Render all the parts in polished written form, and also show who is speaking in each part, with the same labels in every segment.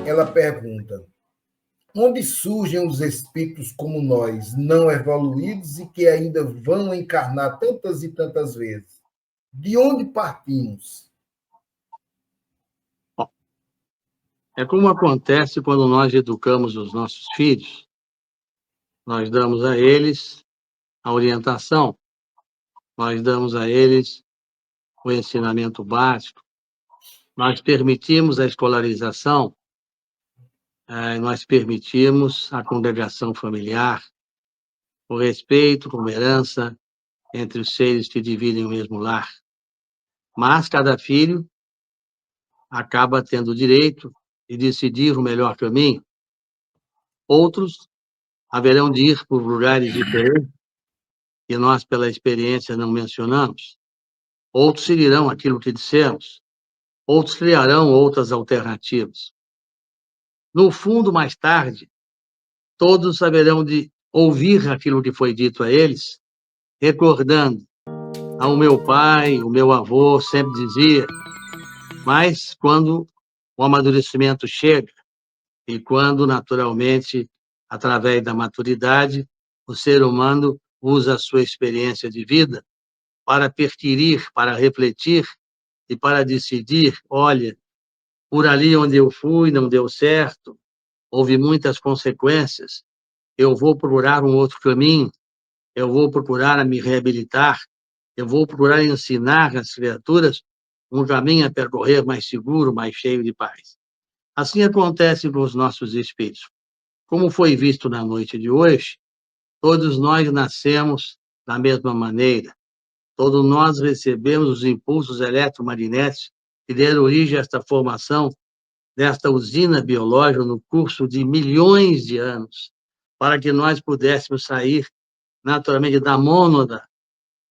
Speaker 1: Ela pergunta: onde surgem os espíritos como nós, não evoluídos e que ainda vão encarnar tantas e tantas vezes? De onde partimos?
Speaker 2: É como acontece quando nós educamos os nossos filhos. Nós damos a eles a orientação, nós damos a eles o ensinamento básico, nós permitimos a escolarização, nós permitimos a congregação familiar, o respeito como herança entre os seres que dividem o mesmo lar. Mas cada filho acaba tendo o direito de decidir o melhor caminho. Outros haverão de ir por lugares diferentes, que nós, pela experiência, não mencionamos. Outros seguirão aquilo que dissemos. Outros criarão outras alternativas. No fundo, mais tarde, todos haverão de ouvir aquilo que foi dito a eles, recordando: o meu pai, o meu avô sempre dizia. Mas quando o amadurecimento chega e quando, naturalmente, através da maturidade, o ser humano usa a sua experiência de vida para perquirir, para refletir e para decidir: olha, por ali onde eu fui não deu certo, houve muitas consequências, eu vou procurar um outro caminho, eu vou procurar me reabilitar, eu vou procurar ensinar às criaturas um caminho a percorrer mais seguro, mais cheio de paz. Assim acontece com os nossos espíritos. Como foi visto na noite de hoje, todos nós nascemos da mesma maneira. Todos nós recebemos os impulsos eletromagnéticos que deram origem a esta formação desta usina biológica no curso de milhões de anos, para que nós pudéssemos sair naturalmente da mônada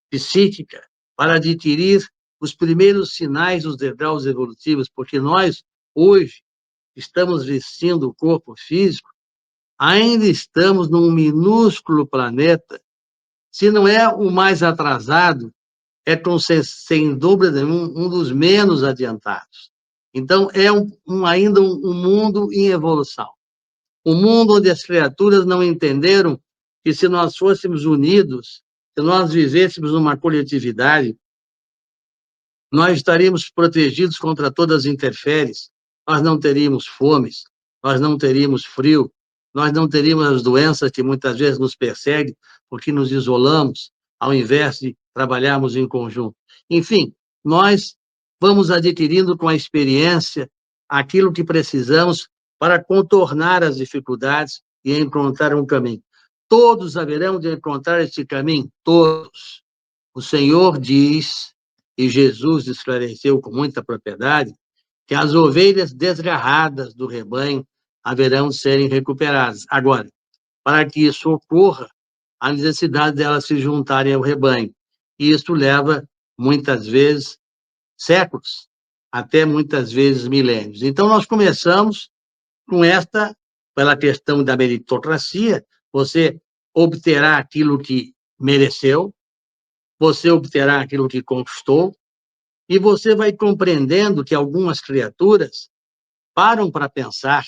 Speaker 2: psíquica para adquirir os primeiros sinais dos degraus evolutivos, porque nós, hoje, estamos vestindo o corpo físico, ainda estamos num minúsculo planeta, se não é o mais atrasado, é, sem dúvida nenhuma, um dos menos adiantados. Então, é ainda um mundo em evolução. Um mundo onde as criaturas não entenderam que, se nós fôssemos unidos, se nós vivêssemos numa coletividade, nós estaríamos protegidos contra todas as intempéries, nós não teríamos fomes, nós não teríamos frio, nós não teríamos as doenças que muitas vezes nos perseguem, porque nos isolamos, ao invés de trabalharmos em conjunto. Enfim, nós vamos adquirindo com a experiência aquilo que precisamos para contornar as dificuldades e encontrar um caminho. Todos haverão de encontrar este caminho, todos. O Senhor diz, e Jesus esclareceu com muita propriedade, que as ovelhas desgarradas do rebanho haverão de serem recuperadas. Agora, para que isso ocorra, a necessidade delas se juntarem ao rebanho. E isso leva, muitas vezes, séculos, até muitas vezes milênios. Então, nós começamos com pela questão da meritocracia, você obterá aquilo que mereceu, você obterá aquilo que conquistou, e você vai compreendendo que algumas criaturas param para pensar,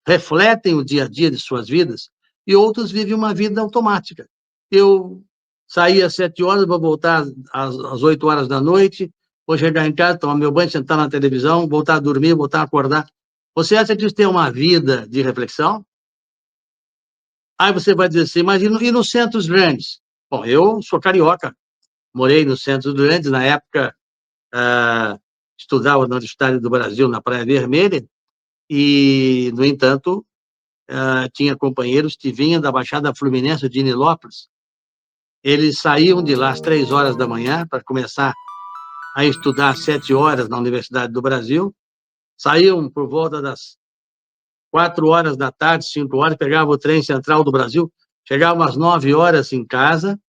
Speaker 2: refletem o dia a dia de suas vidas, e outros vivem uma vida automática. Eu saí às 7 horas, vou voltar às 8 horas da noite, vou chegar em casa, tomar meu banho, sentar na televisão, voltar a dormir, voltar a acordar. Você acha que isso tem uma vida de reflexão? Aí você vai dizer assim, mas e nos centros grandes? Bom, eu sou carioca, morei nos centros grandes, na época estudava na Universidade do Brasil, na Praia Vermelha, e, no entanto, tinha companheiros que vinham da Baixada Fluminense de Nilópolis. Eles saíam de lá às 3 horas da manhã para começar a estudar às 7 horas na Universidade do Brasil, saíam por volta das 4 horas da tarde, 5 horas, pegavam o trem central do Brasil, chegavam às 9 horas em casa,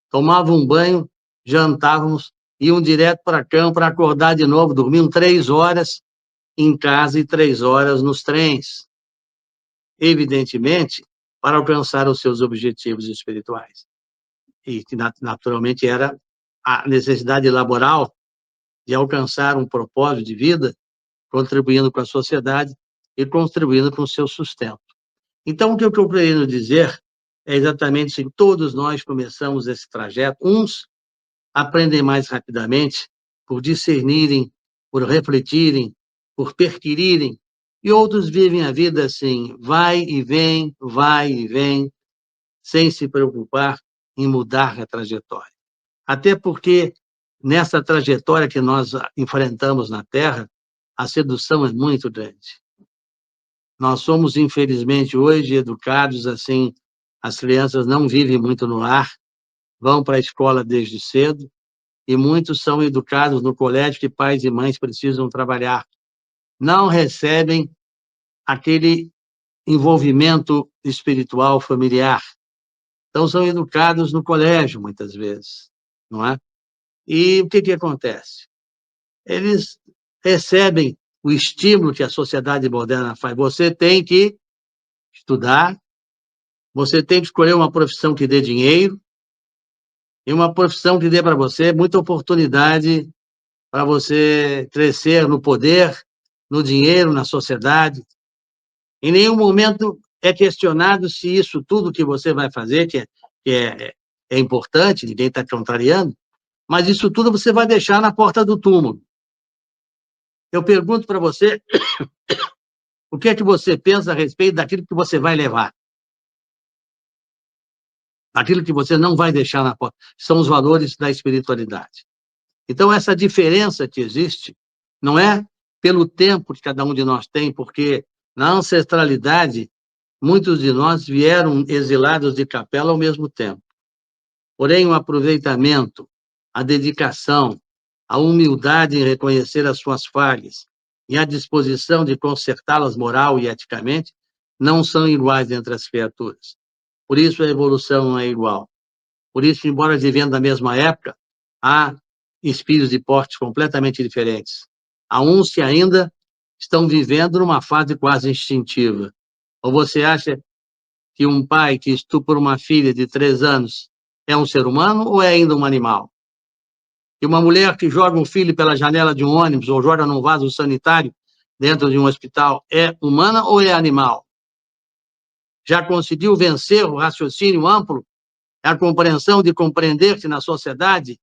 Speaker 2: tomavam um banho, jantávamos, iam direto para a cama para acordar de novo, dormiam 3 horas em casa e 3 horas nos trens. Evidentemente, para alcançar os seus objetivos espirituais. E, naturalmente, era a necessidade laboral de alcançar um propósito de vida, contribuindo com a sociedade e contribuindo com o seu sustento. Então, o que eu quero dizer é exatamente que todos nós começamos esse trajeto, uns aprendem mais rapidamente por discernirem, por refletirem, por perquirirem, e outros vivem a vida assim, vai e vem, sem se preocupar em mudar a trajetória. Até porque, nessa trajetória que nós enfrentamos na Terra, a sedução é muito grande. Nós somos, infelizmente, hoje educados assim, as crianças não vivem muito no lar, vão para a escola desde cedo, e muitos são educados no colégio que pais e mães precisam trabalhar. Não recebem aquele envolvimento espiritual familiar. Então, são educados no colégio, muitas vezes, não é? E o que acontece? Eles recebem o estímulo que a sociedade moderna faz. Você tem que estudar, você tem que escolher uma profissão que dê dinheiro, e uma profissão que dê para você muita oportunidade para você crescer no poder, no dinheiro, na sociedade. Em nenhum momento é questionado se isso tudo que você vai fazer, é importante, ninguém está contrariando, mas isso tudo você vai deixar na porta do túmulo. Eu pergunto para você, o que é que você pensa a respeito daquilo que você vai levar? Daquilo que você não vai deixar na porta. São os valores da espiritualidade. Então, essa diferença que existe não é pelo tempo que cada um de nós tem, porque na ancestralidade, muitos de nós vieram exilados de capela ao mesmo tempo. Porém, o aproveitamento, a dedicação, a humildade em reconhecer as suas falhas e a disposição de consertá-las moral e eticamente não são iguais entre as criaturas. Por isso, a evolução não é igual. Por isso, embora vivendo na mesma época, há espíritos de portes completamente diferentes. Há uns que ainda estão vivendo numa fase quase instintiva. Ou você acha que um pai que estupra uma filha de 3 anos é um ser humano ou é ainda um animal? E uma mulher que joga um filho pela janela de um ônibus ou joga num vaso sanitário dentro de um hospital é humana ou é animal? Já conseguiu vencer o raciocínio amplo, a compreensão de compreender que na sociedade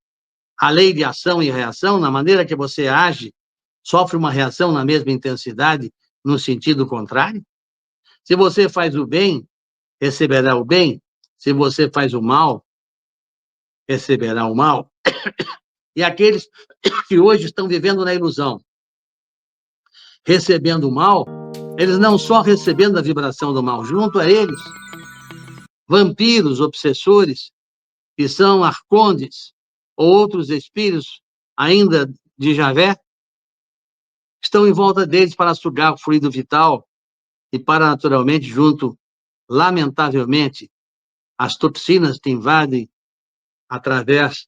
Speaker 2: a lei de ação e reação, na maneira que você age, sofre uma reação na mesma intensidade, no sentido contrário? Se você faz o bem, receberá o bem. Se você faz o mal, receberá o mal. E aqueles que hoje estão vivendo na ilusão, recebendo o mal, eles não só recebendo a vibração do mal, junto a eles, vampiros, obsessores, que são arcondes, ou outros espíritos ainda de Javé, estão em volta deles para sugar o fluido vital e para, naturalmente, junto, lamentavelmente, as toxinas que invadem através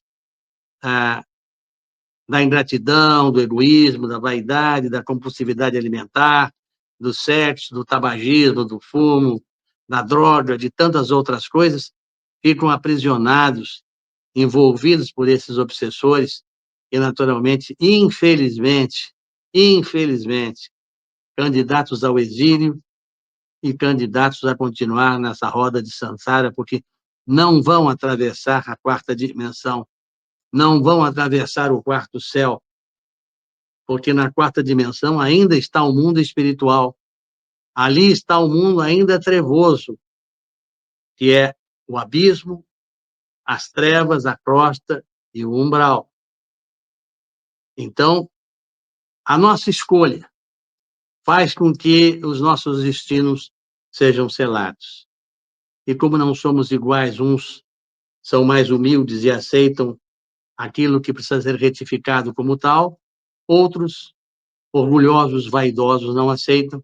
Speaker 2: da ingratidão, do egoísmo, da vaidade, da compulsividade alimentar, do sexo, do tabagismo, do fumo, da droga, de tantas outras coisas, ficam aprisionados, envolvidos por esses obsessores e, naturalmente, infelizmente, candidatos ao exílio e candidatos a continuar nessa roda de samsara, porque não vão atravessar a 4ª dimensão, não vão atravessar o 4º céu, porque na 4ª dimensão ainda está o mundo espiritual. Ali está o mundo ainda trevoso, que é o abismo, as trevas, a crosta e o umbral. Então, a nossa escolha faz com que os nossos destinos sejam selados. E como não somos iguais, uns são mais humildes e aceitam aquilo que precisa ser retificado como tal, outros, orgulhosos, vaidosos, não aceitam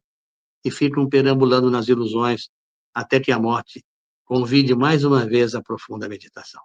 Speaker 2: e ficam perambulando nas ilusões até que a morte convide mais uma vez à profunda meditação.